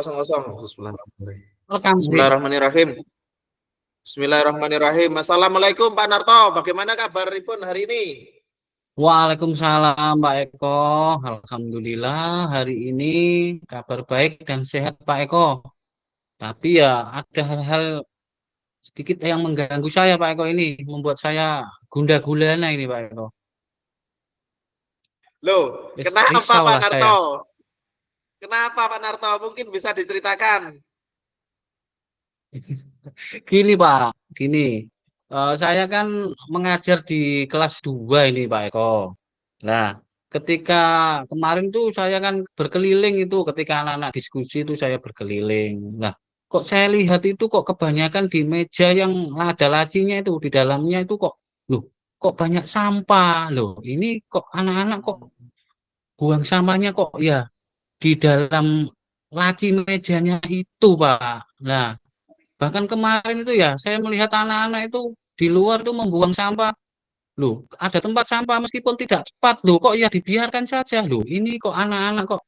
Bismillahirrahmanirrahim. Rekam sih. Bismillahirrahmanirrahim. Bismillahirrahmanirrahim. Assalamualaikum Pak Narto. Bagaimana kabar Ribun hari ini? Waalaikumsalam Pak Eko. Alhamdulillah hari ini kabar baik dan sehat Pak Eko. Tapi ya ada hal-hal sedikit yang mengganggu saya Pak Eko ini, membuat saya gundah gulana ini Pak Eko. Loh, kenapa Risau Pak lah Narto? saya. Kenapa Pak Narto? Mungkin bisa diceritakan. Gini Pak, gini. Saya kan mengajar di kelas 2 ini Pak Eko. Nah, ketika kemarin tuh saya kan berkeliling itu, ketika anak-anak diskusi itu saya berkeliling. Nah, kok saya lihat itu kok kebanyakan di meja yang ada lacinya itu, di dalamnya itu loh, kok banyak sampah loh. Ini kok anak-anak kok buang sampahnya kok ya di dalam laci mejanya itu, Pak. Nah, bahkan kemarin itu ya saya melihat anak-anak itu di luar tuh membuang sampah. Loh, ada tempat sampah meskipun tidak tepat loh, kok ya dibiarkan saja loh. Ini kok anak-anak kok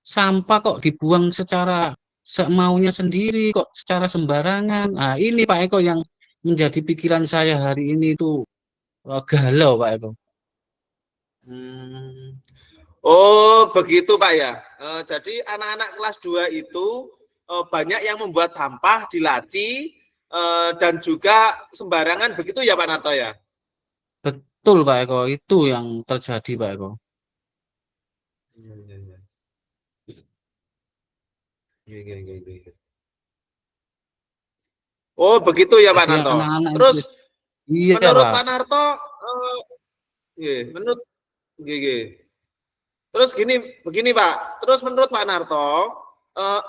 sampah kok dibuang secara semaunya sendiri, kok secara sembarangan. Nah, ini Pak Eko yang menjadi pikiran saya hari ini itu galau Pak Eko. Oh, begitu Pak ya. Jadi anak-anak kelas 2 itu banyak yang membuat sampah di laci dan juga sembarangan begitu ya Pak Narto ya? Betul Pak Eko, itu yang terjadi Pak Eko. Iya, iya, iya. Iya, iya, iya, iya. Oh, begitu ya Pak Jadi Narto. anak-anak Terus itu, iya menurut Pak. Pak Narto, menurut terus begini Pak. Terus menurut Pak Narto,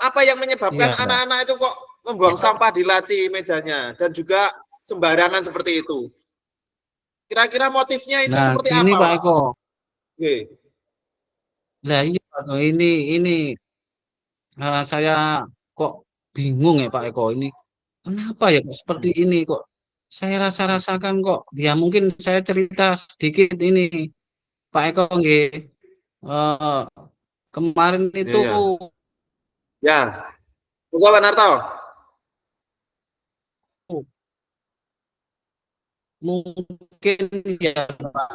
apa yang menyebabkan Iya Pak. anak-anak itu kok membuang sampah di laci mejanya dan juga sembarangan seperti itu? Kira-kira motifnya itu Nah, seperti gini apa Pak Pak? Eko. Oke. Nah, iya Pak Eko, ini saya kok bingung ya Pak Eko ini. Kenapa ya kok seperti ini kok? Saya rasa-rasakan kok. Ya mungkin saya cerita sedikit ini Pak Eko nggih. Eh, kemarin Ya, itu ya. Ya, buka Pak Narto. mungkin ya Pak,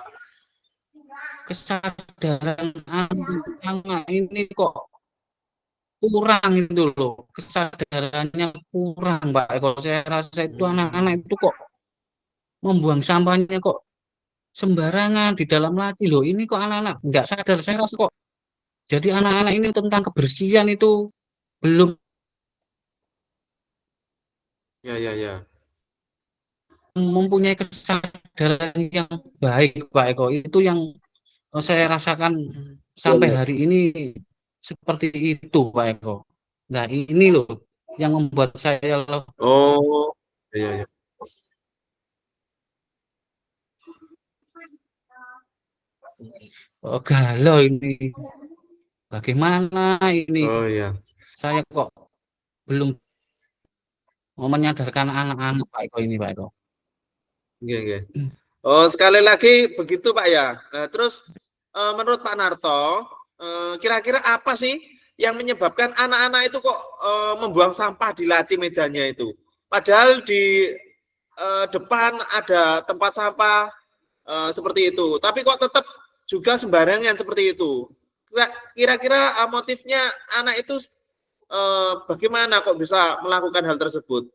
kesadaran anak ini kok kurang itu loh. Kesadarannya kurang Pak Eko. Saya rasa itu anak-anak itu kok membuang sampahnya kok sembarangan di dalam laci loh. Ini kok anak-anak nggak sadar. Saya rasa kok jadi anak-anak ini tentang kebersihan itu belum Ya, ya, ya. mempunyai kesadaran yang baik Pak Eko. Itu yang saya rasakan Ya, sampai ya. hari ini seperti itu Pak Eko. Nah ini loh yang membuat saya loh Oh, ya, ya. galau ini. Bagaimana ini Oh, ya. saya kok belum mau menyadarkan anak-anak Pak Eko ini Pak Eko. Oke, oke. Oh, sekali lagi begitu Pak ya. Nah, terus menurut Pak Narto, kira-kira apa sih yang menyebabkan anak-anak itu kok membuang sampah di laci mejanya itu? Padahal di depan ada tempat sampah seperti itu, tapi kok tetap juga sembarangan seperti itu. Kira-kira motifnya anak itu bagaimana kok bisa melakukan hal tersebut?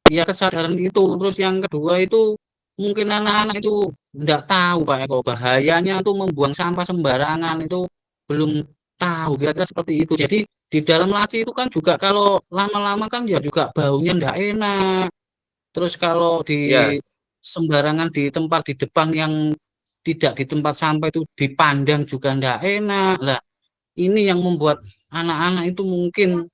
Ya kesadaran itu. Terus yang kedua itu mungkin anak-anak itu enggak tahu Pak Eko bahayanya tuh membuang sampah sembarangan itu belum tahu kira-kira seperti itu. Jadi di dalam laci itu kan juga kalau lama-lama kan ya juga baunya enggak enak. Terus kalau di Ya, sembarangan di tempat di depan yang tidak di tempat sampah itu dipandang juga enggak enak. Lah ini yang membuat anak-anak itu mungkin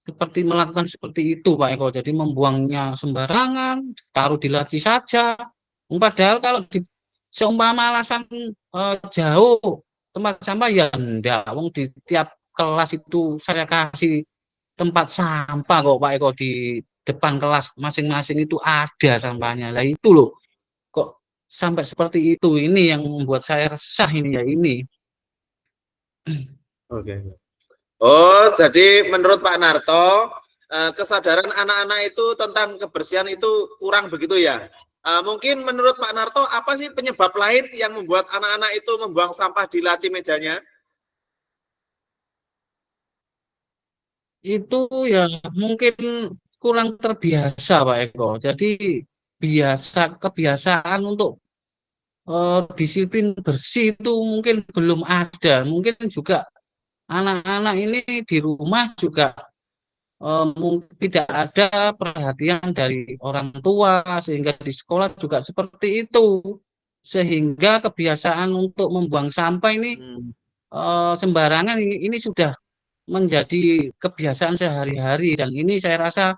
seperti melakukan seperti itu Pak Eko. Jadi membuangnya sembarangan, taruh di laci saja. Padahal kalau di seumpama alasan jauh tempat sampah ya enggak. Wong di tiap kelas itu saya kasih tempat sampah kok Pak Eko, di depan kelas masing-masing itu ada sampahnya. Lah itu loh kok sampai seperti itu. Ini yang membuat saya resah ini ya ini. Oke. Oh, jadi menurut Pak Narto, kesadaran anak-anak itu tentang kebersihan itu kurang begitu ya? Mungkin menurut Pak Narto, apa sih penyebab lain yang membuat anak-anak itu membuang sampah di laci mejanya? Itu ya mungkin kurang terbiasa Pak Eko. Jadi kebiasaan untuk disiplin bersih itu mungkin belum ada. Mungkin juga anak-anak ini di rumah juga tidak ada perhatian dari orang tua sehingga di sekolah juga seperti itu. Sehingga kebiasaan untuk membuang sampah ini Hmm, sembarangan ini sudah menjadi kebiasaan sehari-hari dan ini saya rasa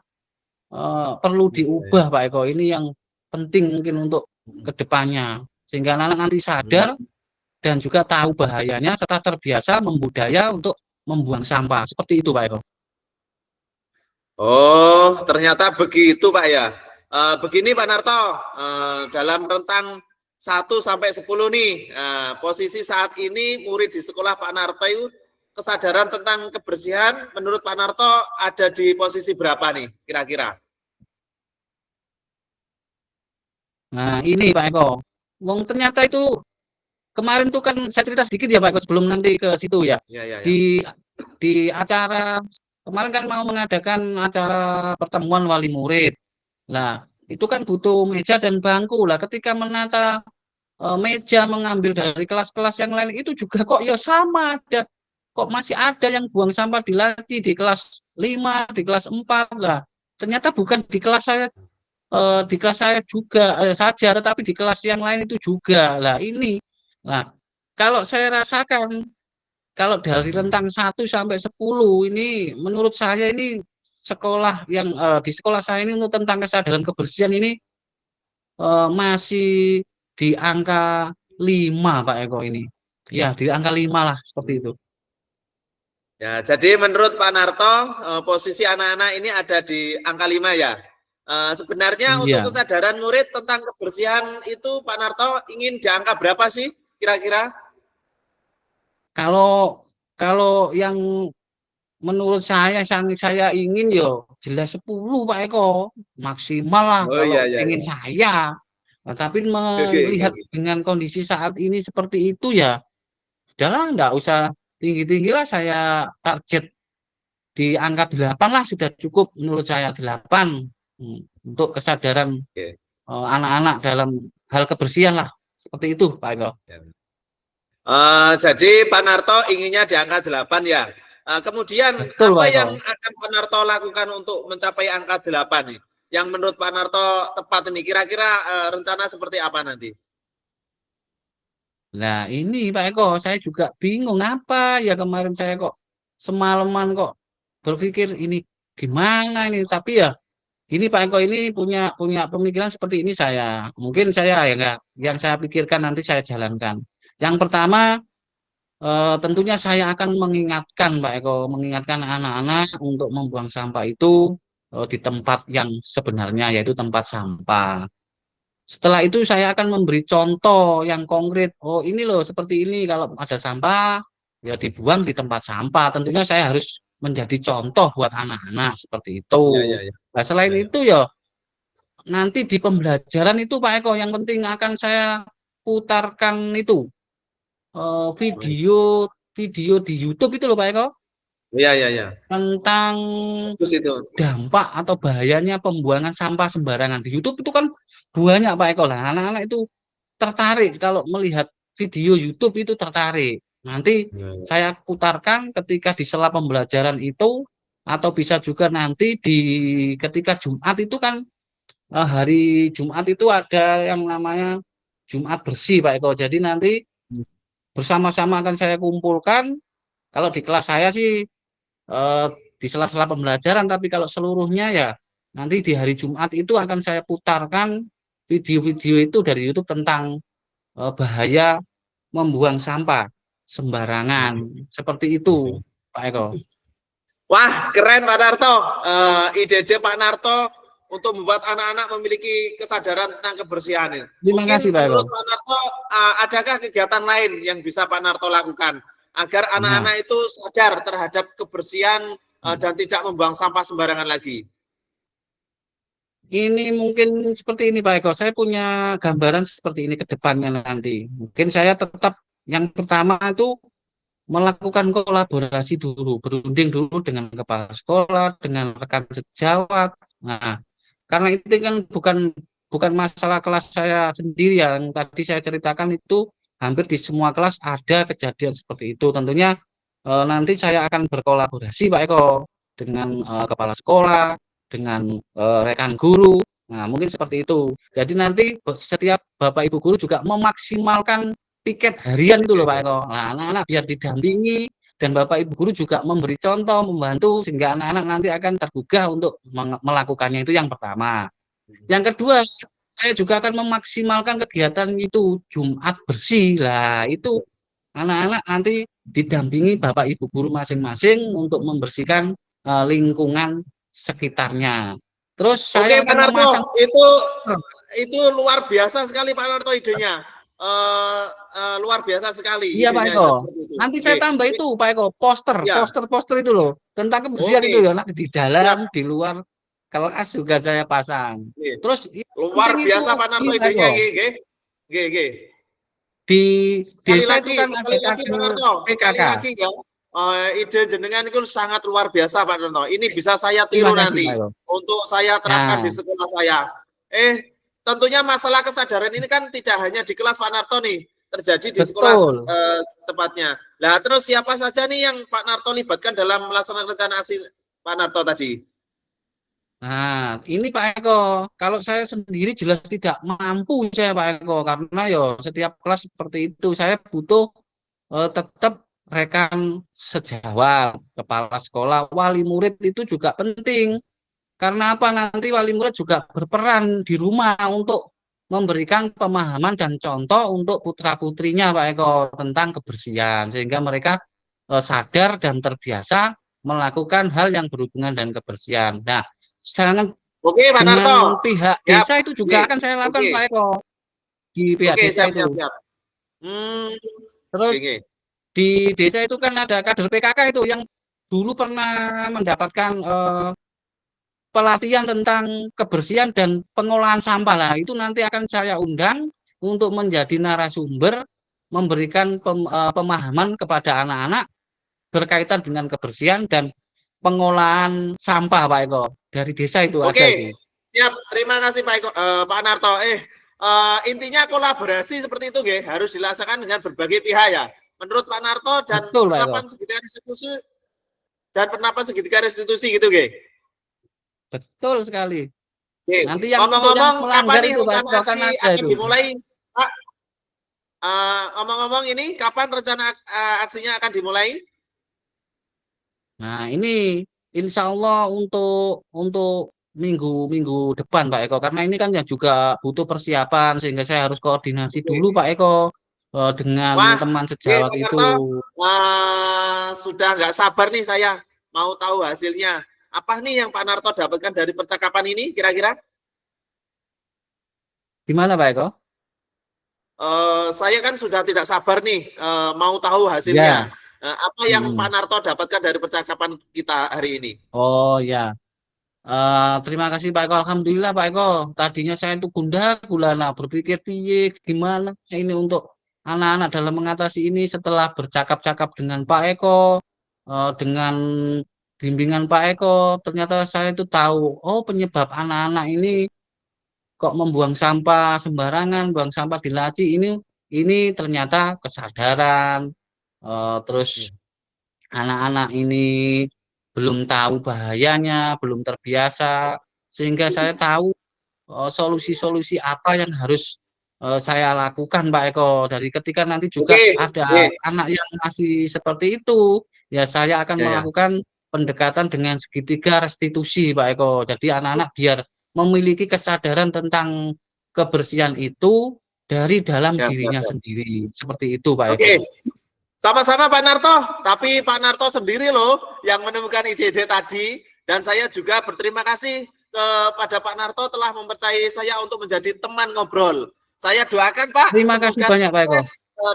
perlu iya, diubah iya. Pak Eko. Ini yang penting mungkin untuk kedepannya sehingga anak nanti Hmm. sadar dan juga tahu bahayanya serta terbiasa membudaya untuk membuang sampah seperti itu Pak Eko. Oh, ternyata begitu Pak ya. Begini Pak Narto, dalam rentang 1 sampai 10 nih, posisi saat ini murid di sekolah Pak Narto itu kesadaran tentang kebersihan menurut Pak Narto ada di posisi berapa nih kira-kira? Nah ini Pak Eko, wong ternyata itu kemarin tuh kan saya cerita sedikit ya Pak Eko sebelum nanti ke situ ya. Ya, ya, ya. Di acara kemarin kan mau mengadakan acara pertemuan wali murid. Nah, itu kan butuh meja dan bangku lah. Ketika menata meja mengambil dari kelas-kelas yang lain itu juga kok ya sama ada kok masih ada yang buang sampah di laci di kelas 5 di kelas 4 lah. Ternyata bukan di kelas saya juga saja tetapi di kelas yang lain itu juga. Lah ini. Nah, kalau saya rasakan kalau dari rentang 1 sampai 10 ini menurut saya ini sekolah yang di sekolah saya ini untuk tentang kesadaran kebersihan ini masih di angka 5 Pak Eko ini. Ya, di angka 5 lah seperti itu. Ya, jadi menurut Pak Narto, posisi anak-anak ini ada di angka 5 ya. Sebenarnya untuk Iya. kesadaran murid tentang kebersihan itu Pak Narto ingin di angka berapa sih kira-kira? Kalau kalau yang menurut saya ingin yo jelas 10 Pak Eko. Maksimal lah Oh kalau iya, iya, ingin iya. saya. Nah, tapi Oke, oke, melihat oke. dengan kondisi saat ini seperti itu ya, sudahlah enggak usah tinggi-tinggi lah saya target di angka 8 lah sudah cukup menurut saya 8 untuk kesadaran Oke. anak-anak dalam hal kebersihan lah seperti itu Pak Eko. Ya. Jadi Pak Narto inginnya di angka 8 ya. Kemudian Betul apa Pak Eko. yang akan Pak Narto lakukan untuk mencapai angka 8 nih? Yang menurut Pak Narto tepat ini kira-kira rencana seperti apa nanti? Nah ini Pak Eko saya juga bingung apa ya kemarin saya kok semalaman kok berpikir ini gimana ini tapi ya ini Pak Eko ini punya punya pemikiran seperti ini saya mungkin saya ya enggak yang saya pikirkan nanti saya jalankan. Yang pertama tentunya saya akan mengingatkan Pak Eko, mengingatkan anak-anak untuk membuang sampah itu di tempat yang sebenarnya yaitu tempat sampah. Setelah itu saya akan memberi contoh yang konkret. Oh ini loh seperti ini kalau ada sampah ya dibuang di tempat sampah. Tentunya saya harus menjadi contoh buat anak-anak seperti itu. Ya, ya, ya. Nah selain Ya, ya. itu ya nanti di pembelajaran itu Pak Eko yang penting akan saya putarkan itu video video di YouTube itu loh Pak Eko Ya, ya, ya. tentang Bagus itu. dampak atau bahayanya pembuangan sampah sembarangan di YouTube itu kan banyak Pak Eko lah anak-anak itu tertarik kalau melihat video YouTube itu tertarik nanti Ya. saya putarkan ketika di sela pembelajaran itu atau bisa juga nanti di ketika Jumat itu kan hari Jumat itu ada yang namanya Jumat bersih Pak Eko jadi nanti bersama-sama akan saya kumpulkan kalau di kelas saya sih eh, di sela-sela pembelajaran, tapi kalau seluruhnya ya nanti di hari Jumat itu akan saya putarkan video-video itu dari YouTube tentang bahaya membuang sampah sembarangan. Seperti itu, Pak Eko. Wah, keren Pak Narto. Ide-ide Pak Narto untuk membuat anak-anak memiliki kesadaran tentang kebersihan ini. Terima Mungkin kasih Pak Eko. menurut Pak Narto, adakah kegiatan lain yang bisa Pak Narto lakukan agar Nah, anak-anak itu sadar terhadap kebersihan dan tidak membuang sampah sembarangan lagi? ini mungkin seperti ini Pak Eko. Saya punya gambaran seperti ini ke depannya nanti. Mungkin saya tetap yang pertama itu melakukan kolaborasi dulu, berunding dulu dengan kepala sekolah, dengan rekan sejawat. Nah, karena itu kan bukan masalah kelas saya sendiri yang tadi saya ceritakan itu hampir di semua kelas ada kejadian seperti itu. Tentunya nanti saya akan berkolaborasi Pak Eko dengan kepala sekolah, dengan rekan guru. Nah, mungkin seperti itu. Jadi nanti setiap Bapak Ibu guru juga memaksimalkan piket harian itu loh Pak Eko. Nah, anak-anak biar didampingi dan Bapak Ibu guru juga memberi contoh, membantu sehingga anak-anak nanti akan tergugah untuk melakukannya, itu yang pertama. Yang kedua, saya juga akan memaksimalkan kegiatan itu Jumat bersih. Lah, itu anak-anak nanti didampingi Bapak Ibu guru masing-masing untuk membersihkan lingkungan sekitarnya. Terus Oke, saya Pak akan Narto, memasang itu luar biasa sekali Pak Narto idenya. Luar biasa sekali iya Pak idenya Eko. seperti itu. Nanti saya Oke, tambah itu Pak Eko, ya, poster itu loh tentang kebersihan oke, itu ya nanti di dalam, siap. di luar kelas juga saya pasang. Oke. Terus yang Luar penting itu biasa Pak Narto ini Pak idenya, Eko, nggih. Nggih, nggih. di desa itu kan ada Sekali lagi Pak kader Narto, sekali PKK. lagi ya. Ide jenengan itu sangat luar biasa Pak Narto. Ini bisa saya Terima tiru kasih Pak nanti Eko. untuk saya terapkan di Nah, sekolah saya. Tentunya masalah kesadaran ini kan tidak hanya di kelas Pak Narto nih, terjadi di sekolah betul. tepatnya. Nah, terus siapa saja nih yang Pak Narto libatkan dalam melaksanakan rencana aksi Pak Narto tadi? Nah, ini Pak Eko, kalau saya sendiri jelas tidak mampu saya Pak Eko karena yo setiap kelas seperti itu saya butuh tetap rekan sejawat, kepala sekolah, wali murid itu juga penting. Karena apa? Nanti wali murid juga berperan di rumah untuk memberikan pemahaman dan contoh untuk putra-putrinya Pak Eko tentang kebersihan sehingga mereka sadar dan terbiasa melakukan hal yang berhubungan dengan kebersihan. Nah, sangat Oke, Pak dengan Narto. pihak Siap. desa itu juga Oke. akan saya lakukan Oke. Pak Eko di pihak Oke, desa siap, itu. siap, siap. Hmm, Terus oke. di desa itu kan ada kader PKK itu yang dulu pernah mendapatkan pelatihan tentang kebersihan dan pengolahan sampah lah. Itu nanti akan saya undang untuk menjadi narasumber memberikan pemahaman kepada anak-anak berkaitan dengan kebersihan dan pengolahan sampah Pak Eko. Dari desa itu ada Oke, itu. siap. Terima kasih Pak Eko, Pak Narto. Intinya kolaborasi seperti itu, nggih, harus dilaksanakan dengan berbagai pihak ya. Menurut Pak Narto dan Betul Pak Eko. penerapan segitiga restitusi gitu, nggih. Betul sekali. Oke. Nanti yang untuk yang Ngomong-ngomong, kapan melanggar nih itu Pak rencana Eko akan aksi ada akan itu. dimulai, Pak? Ngomong-ngomong ini, kapan rencana aksinya akan dimulai? Nah, ini insya Allah untuk minggu depan Pak Eko karena ini kan ya juga butuh persiapan sehingga saya harus koordinasi dulu Oke. Pak Eko dengan Wah, teman oke, sejawat Pak itu. Narto. Sudah nggak sabar nih saya mau tahu hasilnya. Apa nih yang Pak Narto dapatkan dari percakapan ini kira-kira? Gimana Pak Eko? Saya kan sudah tidak sabar nih mau tahu Ya. hasilnya. Apa yang Pak Mm-mm. Narto dapatkan dari percakapan kita hari ini? Oh ya. Terima kasih Pak Eko. Alhamdulillah Pak Eko. Tadinya saya itu gundah gulana berpikir piye gimana ini untuk anak-anak dalam mengatasi ini setelah bercakap-cakap dengan Pak Eko, dengan bimbingan Pak Eko, ternyata saya itu tahu, oh penyebab anak-anak ini kok membuang sampah sembarangan, buang sampah di laci ini ternyata kesadaran, terus anak-anak ini belum tahu bahayanya, belum terbiasa, sehingga saya tahu solusi-solusi apa yang harus saya lakukan, Pak Eko. Dari ketika nanti juga Oke, oke. ada anak yang masih seperti itu, ya saya akan Ya, ya. melakukan pendekatan dengan segitiga restitusi, Pak Eko. Jadi anak-anak biar memiliki kesadaran tentang kebersihan itu dari dalam Ya, ya, dirinya ya. sendiri. Seperti itu, Pak Eko. Oke. Sama-sama Pak Narto, tapi Pak Narto sendiri loh yang menemukan ide-ide tadi dan saya juga berterima kasih kepada Pak Narto telah mempercayai saya untuk menjadi teman ngobrol. Saya doakan Pak, Terima kasih semoga banyak Pak Eko. sukses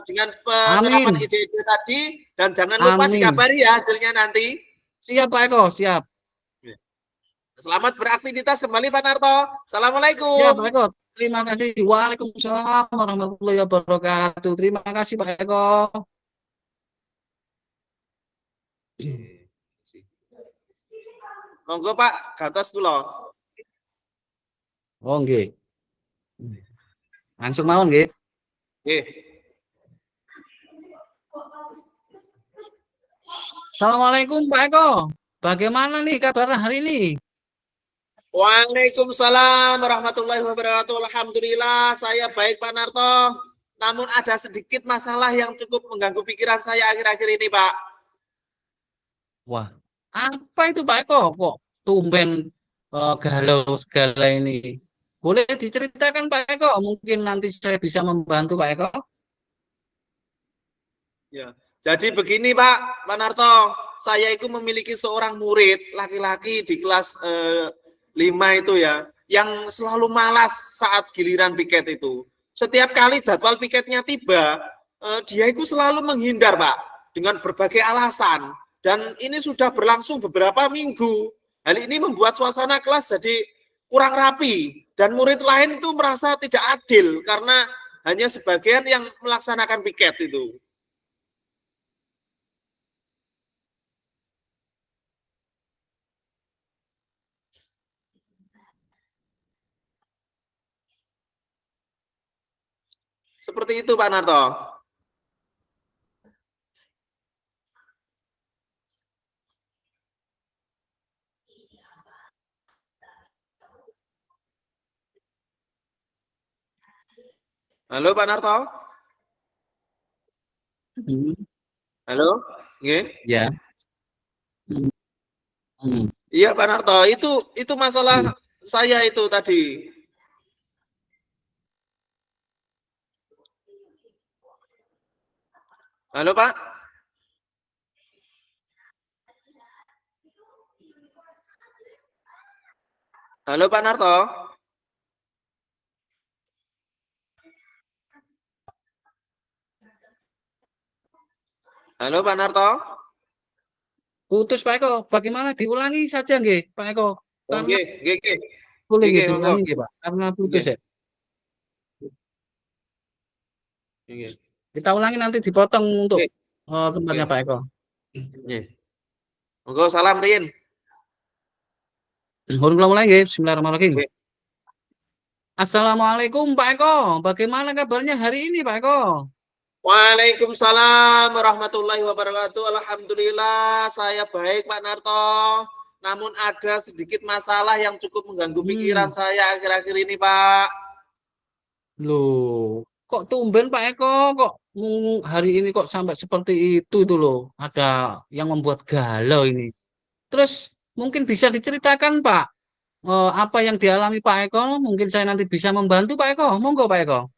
dengan penerapan Amin. ide-ide tadi dan jangan lupa Amin. dikabari ya hasilnya nanti. Siap Pak Eko, siap. Selamat beraktivitas kembali Pak Narto. Siap Pak Assalamualaikum. Eko. Terima kasih. Waalaikumsalam warahmatullahi wabarakatuh. Terima kasih Pak Eko. Monggo Pak, gantos kula. Oh nggih. Langsung mawon nggih. Nggih. Assalamualaikum Pak Eko. Bagaimana nih kabar hari ini? Waalaikumsalam warahmatullahi wabarakatuh. Alhamdulillah saya baik Pak Narto. Namun ada sedikit masalah yang cukup mengganggu pikiran saya akhir-akhir ini Pak. Wah, apa itu Pak Eko? Kok tumben galau segala ini? Boleh diceritakan Pak Eko? Mungkin nanti saya bisa membantu Pak Eko. Ya. Jadi begini Pak Narto, saya itu memiliki seorang murid laki-laki di kelas 5 itu ya, yang selalu malas saat giliran piket itu. Setiap kali jadwal piketnya tiba, dia itu selalu menghindar Pak, dengan berbagai alasan. Dan ini sudah berlangsung beberapa minggu. Hal ini membuat suasana kelas jadi kurang rapi. Dan murid lain itu merasa tidak adil, karena hanya sebagian yang melaksanakan piket itu. Seperti itu Pak Narto. Halo Pak Narto. Halo. Nggih. Ya. Iya Pak Narto, itu masalah saya itu tadi. Halo Pak. Halo Pak Narto. Halo Pak Narto. Putus Pak Eko. Bagaimana diulangi saja nggih Pak Eko? Oh, Karena nggih. boleh Nggih, gitu monggo. diulangi nggih Pak. Karena putus ya. Nggih. Kita ulangi nanti dipotong untuk tempatnya Pak Eko. Nggih. Monggo salam Rin. Kula mulai nggih. Bismillahirrahmanirrahim. Nggih. Assalamualaikum Pak Eko. Bagaimana kabarnya hari ini Pak Eko? Waalaikumsalam warahmatullahi wabarakatuh. Alhamdulillah saya baik Pak Narto. Namun ada sedikit masalah yang cukup mengganggu pikiran saya akhir-akhir ini Pak. Loh, kok tumben Pak Eko? Kok hari ini kok sampai seperti itu tuh loh? Ada yang membuat galau ini. Terus mungkin bisa diceritakan Pak, apa yang dialami Pak Eko? Mungkin saya nanti bisa membantu Pak Eko. Monggo Pak Eko.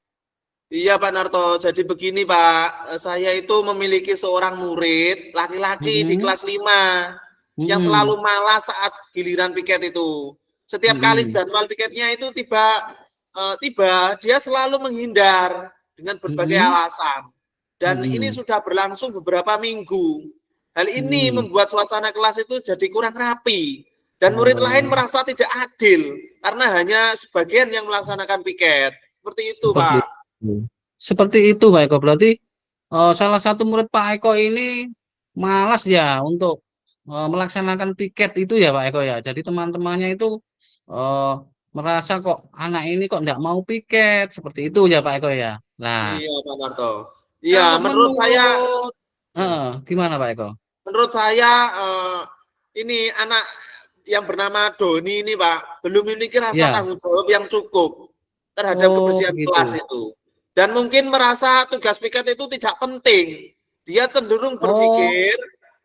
Iya Pak Narto, jadi begini Pak, saya itu memiliki seorang murid laki-laki di kelas 5 yang selalu malas saat giliran piket itu. Setiap kali jadwal piketnya itu tiba, dia selalu menghindar dengan berbagai alasan. Dan ini sudah berlangsung beberapa minggu. Hal ini membuat suasana kelas itu jadi kurang rapi. Dan murid lain merasa tidak adil karena hanya sebagian yang melaksanakan piket. Seperti itu Pak. Seperti itu Pak Eko. Berarti salah satu murid Pak Eko ini malas ya untuk melaksanakan piket itu ya Pak Eko ya. Jadi teman-temannya itu merasa kok anak ini kok enggak mau piket. Seperti itu ya Pak Eko ya. Nah, Iya Pak Narto. Iya, gimana Pak Eko? menurut saya ini anak yang bernama Doni ini Pak belum memiliki rasa tanggung jawab yang cukup terhadap kebersihan kelas itu. Dan mungkin merasa tugas piket itu tidak penting. Dia cenderung berpikir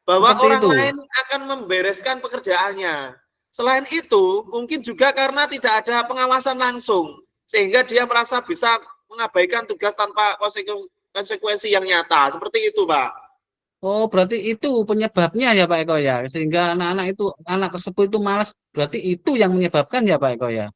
bahwa orang lain akan membereskan pekerjaannya. Selain itu, mungkin juga karena tidak ada pengawasan langsung, sehingga dia merasa bisa mengabaikan tugas tanpa konsekuensi yang nyata. Seperti itu, Pak. Oh, berarti itu penyebabnya ya Pak Eko ya. Sehingga anak tersebut itu malas. Berarti itu yang menyebabkan ya Pak Eko ya.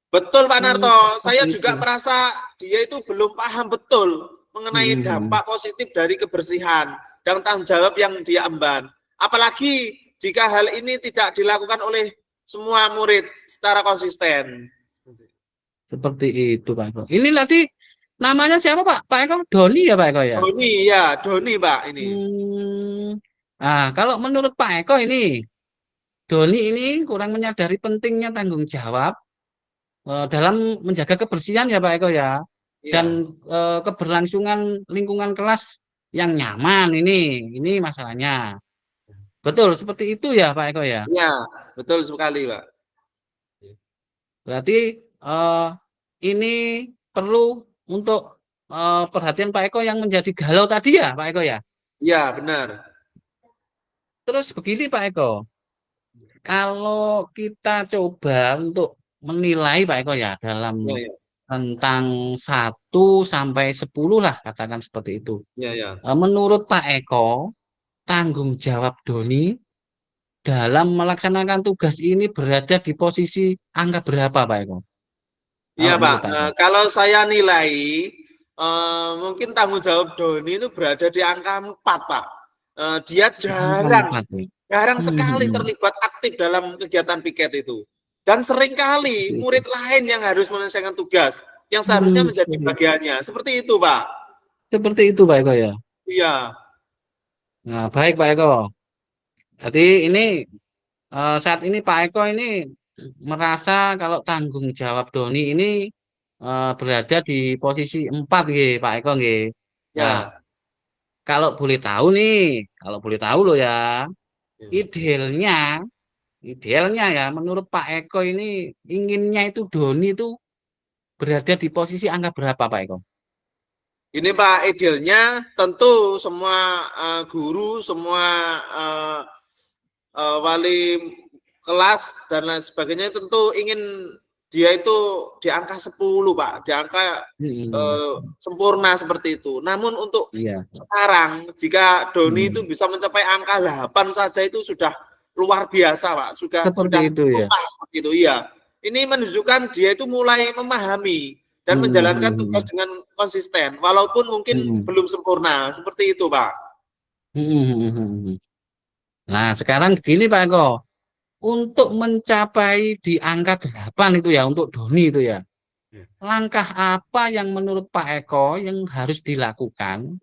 Betul Pak Hmm, Narto, saya seperti itu. juga merasa dia itu belum paham betul mengenai Hmm. dampak positif dari kebersihan dan tanggung jawab yang dia emban. Apalagi jika hal ini tidak dilakukan oleh semua murid secara konsisten. Seperti itu Pak Eko. Ini tadi namanya siapa Pak? Pak Eko Doni ya Pak Eko ya. Doni ya, Doni Pak ini. Hmm. Nah, kalau menurut Pak Eko ini, Doni ini kurang menyadari pentingnya tanggung jawab dalam menjaga kebersihan ya Pak Eko ya, dan Iya, keberlangsungan lingkungan kelas yang nyaman ini masalahnya. Betul, seperti itu ya Pak Eko ya. iya, betul sekali Pak. Berarti eh, ini perlu untuk perhatian Pak Eko yang menjadi galau tadi ya Pak Eko ya. Iya, benar. Terus begini Pak Eko, kalau kita coba untuk menilai Pak Eko ya dalam Iya, iya, tentang 1 sampai 10 lah katakan seperti itu. iya, iya. Menurut Pak Eko, tanggung jawab Doni dalam melaksanakan tugas ini berada di posisi angka berapa Pak Eko? Iya Kalau Pak, menurut Pak Eko. kalau saya nilai mungkin tanggung jawab Doni itu berada di angka 4 Pak. Dia Angka jarang 4 nih. jarang Hmm, hmm, sekali hmm. terlibat aktif dalam kegiatan piket itu. Dan seringkali Seperti itu. murid lain yang harus menyelesaikan tugas yang seharusnya Hmm, menjadi bagiannya. Seperti itu Pak. seperti itu Pak Eko ya. Iya, Nah, baik Pak Eko. Jadi ini saat ini Pak Eko ini merasa kalau tanggung jawab Doni ini berada di posisi 4 nggih, Pak Eko nggih. Nah, ya. kalau boleh tahu loh ya, Ya. idealnya, idealnya ya, menurut Pak Eko ini inginnya itu Doni itu berada di posisi angka berapa, Pak Eko? Ini Pak, idealnya tentu semua guru, semua eh, wali kelas dan lain sebagainya tentu ingin dia itu di angka 10 Pak, di angka Hmm, sempurna seperti itu. Namun untuk iya. sekarang jika Doni itu Hmm, bisa mencapai angka 8 saja itu sudah luar biasa Pak, seperti sudah itu ya. tuntas begitu iya. Ini menunjukkan dia itu mulai memahami dan Hmm, menjalankan hmm, tugas hmm, dengan konsisten walaupun mungkin hmm, belum sempurna seperti itu Pak. hmm. Nah, sekarang gini Pak Eko, untuk mencapai di angka 8 itu ya, untuk Doni itu ya, langkah apa yang menurut Pak Eko yang harus dilakukan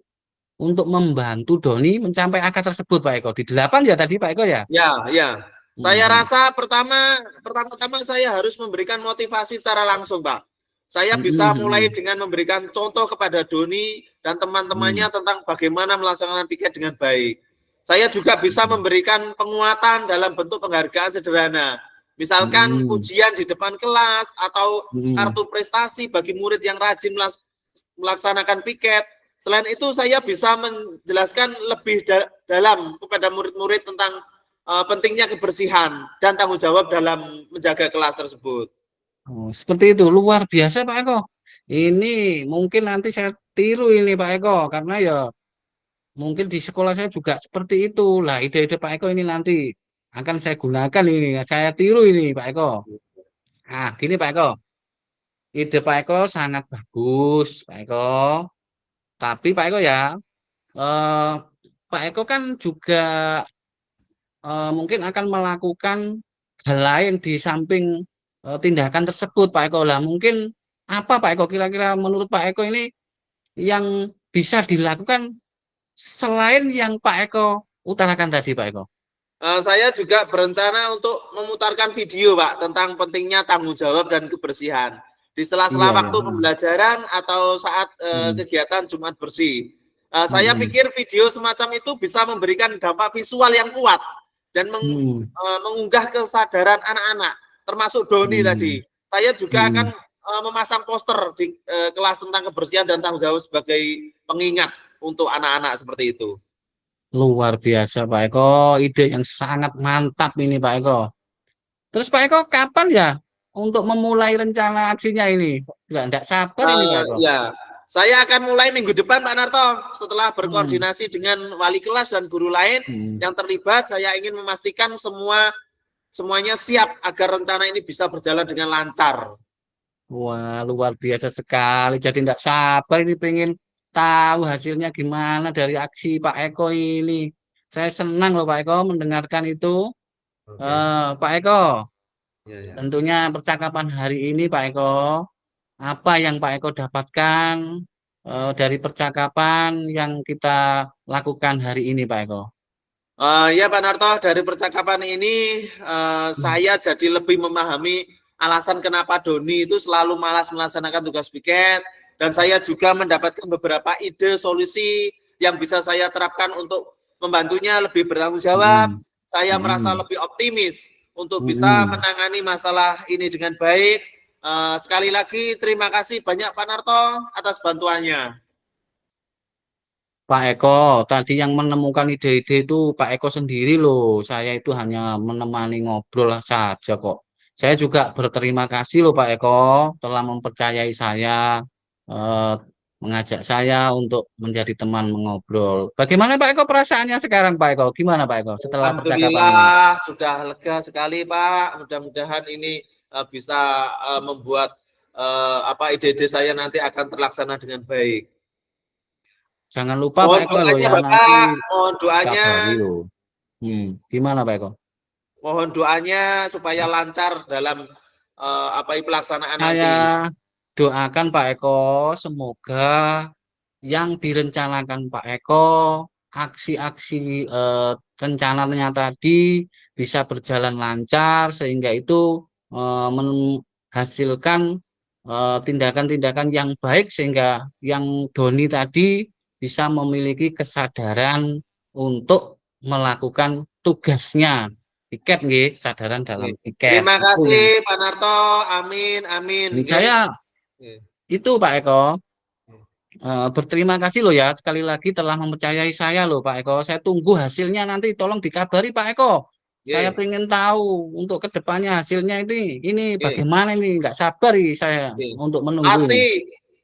untuk membantu Doni mencapai angka tersebut Pak Eko? Di 8 ya tadi Pak Eko ya? Ya, ya. Saya Hmm, rasa pertama-tama saya harus memberikan motivasi secara langsung, Pak. Saya hmm, bisa mulai hmm, dengan memberikan contoh kepada Doni dan teman-temannya hmm, tentang bagaimana melaksanakan piket dengan baik. Saya juga bisa hmm, memberikan penguatan dalam bentuk penghargaan sederhana. Misalkan hmm, pujian di depan kelas atau hmm. kartu prestasi bagi murid yang rajin melaksanakan piket. Selain itu, saya bisa menjelaskan lebih dalam kepada murid-murid tentang pentingnya kebersihan dan tanggung jawab dalam menjaga kelas tersebut. Oh, seperti itu luar biasa Pak Eko. Ini mungkin nanti saya tiru ini Pak Eko karena ya mungkin di sekolah saya juga seperti itu. Lah ide-ide Pak Eko ini nanti akan saya gunakan ini, saya tiru ini Pak Eko. Nah, gini Pak Eko, ide Pak Eko sangat bagus Pak Eko. Tapi Pak Eko ya, eh, Pak Eko kan juga mungkin akan melakukan hal lain di samping tindakan tersebut Pak Eko. Lah mungkin apa Pak Eko kira-kira menurut Pak Eko ini yang bisa dilakukan selain yang Pak Eko utarakan tadi Pak Eko? Saya juga berencana untuk memutarkan video, Pak, tentang pentingnya tanggung jawab dan kebersihan di sela-sela Iya, iya. waktu pembelajaran atau saat Hmm, kegiatan Jumat bersih. Saya hmm, pikir video semacam itu bisa memberikan dampak visual yang kuat dan hmm, mengunggah kesadaran anak-anak, termasuk Doni tadi. hmm, Saya juga akan hmm. memasang poster di kelas tentang kebersihan dan tanggung jawab sebagai pengingat untuk anak-anak seperti itu. Luar biasa Pak Eko, ide yang sangat mantap ini Pak Eko. Terus Pak Eko kapan ya untuk memulai rencana aksinya ini? Sudah tidak sabar ini Pak Eko. Ya, Saya akan mulai minggu depan Pak Narto. Setelah Hmm. berkoordinasi dengan wali kelas dan guru lain yang terlibat, saya ingin memastikan semuanya siap agar rencana ini bisa berjalan dengan lancar. Wah, luar biasa sekali. Jadi tidak sabar ini pengen tahu hasilnya gimana dari aksi Pak Eko ini. Saya senang loh Pak Eko mendengarkan itu. Oke. Pak Eko, Ya, ya. tentunya percakapan hari ini Pak Eko, apa yang Pak Eko dapatkan dari percakapan yang kita lakukan hari ini Pak Eko? Ya Pak Narto, dari percakapan ini saya jadi lebih memahami alasan kenapa Doni itu selalu malas melaksanakan tugas piket, dan saya juga mendapatkan beberapa ide solusi yang bisa saya terapkan untuk membantunya lebih bertanggung jawab. Saya merasa lebih optimis untuk bisa menangani masalah ini dengan baik. Sekali lagi terima kasih banyak Pak Narto atas bantuannya. Pak Eko, tadi yang menemukan ide-ide itu Pak Eko sendiri loh. Saya itu hanya menemani ngobrol saja kok. Saya juga berterima kasih loh Pak Eko telah mempercayai saya, eh, mengajak saya untuk menjadi teman mengobrol. Bagaimana Pak Eko perasaannya sekarang Pak Eko? Gimana Pak Eko setelah percakapan ini? Alhamdulillah sudah lega sekali Pak. Mudah-mudahan ini bisa membuat ide-ide saya nanti akan terlaksana dengan baik. Jangan lupa Pak Mohon Eko loh doanya ya nanti Bapak, mohon doanya, kabari loh. Gimana Pak Eko? mohon doanya supaya lancar dalam pelaksanaan Saya nanti. doakan Pak Eko semoga yang direncanakan Pak Eko, aksi-aksi rencananya tadi bisa berjalan lancar sehingga itu menghasilkan tindakan-tindakan yang baik sehingga yang Doni tadi bisa memiliki kesadaran untuk melakukan tugasnya. Piket nggih, kesadaran dalam piket. Terima Itu yang kasih Pak Narto. Amin, amin. saya itu Pak Eko. Berterima kasih loh ya sekali lagi telah mempercayai saya loh Pak Eko. Saya tunggu hasilnya nanti tolong dikabari Pak Eko. Saya ingin tahu untuk kedepannya hasilnya ini bagaimana ini nggak sabar ini saya untuk menunggu ini.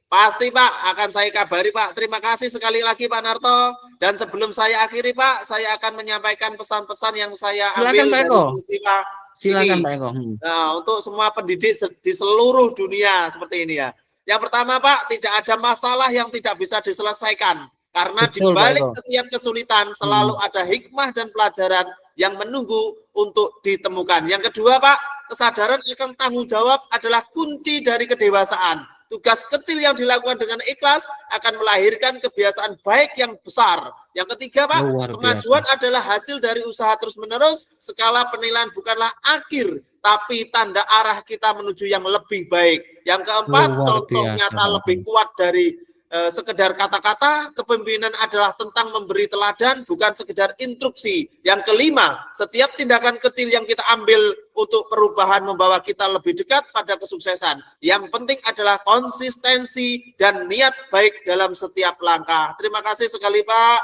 Pasti Pak akan saya kabari Pak. Terima kasih sekali lagi Pak Narto. Dan sebelum saya akhiri Pak, saya akan menyampaikan pesan-pesan yang saya Silakan ambil Pak dari Eko. peristiwa Silakan ini. Pak Eko. Nah, untuk semua pendidik di seluruh dunia seperti ini ya. Yang pertama Pak, tidak ada masalah yang tidak bisa diselesaikan. Karena di Betul Pak balik Eko. setiap kesulitan selalu ada hikmah dan pelajaran yang menunggu untuk ditemukan. Yang kedua Pak, kesadaran akan tanggung jawab adalah kunci dari kedewasaan. Tugas kecil yang dilakukan dengan ikhlas akan melahirkan kebiasaan baik yang besar. Yang ketiga Pak, Luar kemajuan biasa. adalah hasil dari usaha terus-menerus. Skala penilaian bukanlah akhir, tapi tanda arah kita menuju yang lebih baik. Yang keempat, Luar contoh biasa nyata Pak Eko. lebih kuat dari sekedar kata-kata. Kepemimpinan adalah tentang memberi teladan, bukan sekedar instruksi. Yang kelima, setiap tindakan kecil yang kita ambil untuk perubahan membawa kita lebih dekat pada kesuksesan. Yang penting adalah konsistensi dan niat baik dalam setiap langkah. Terima kasih sekali Pak.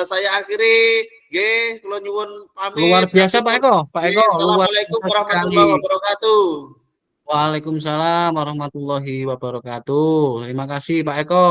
Saya akhiri. Nggih, kula nyuwun pamit. Luar biasa Pak Eko. Pak Eko luar Assalamualaikum biasa warahmatullahi sekali. wabarakatuh. Waalaikumsalam warahmatullahi wabarakatuh. Terima kasih Pak Eko.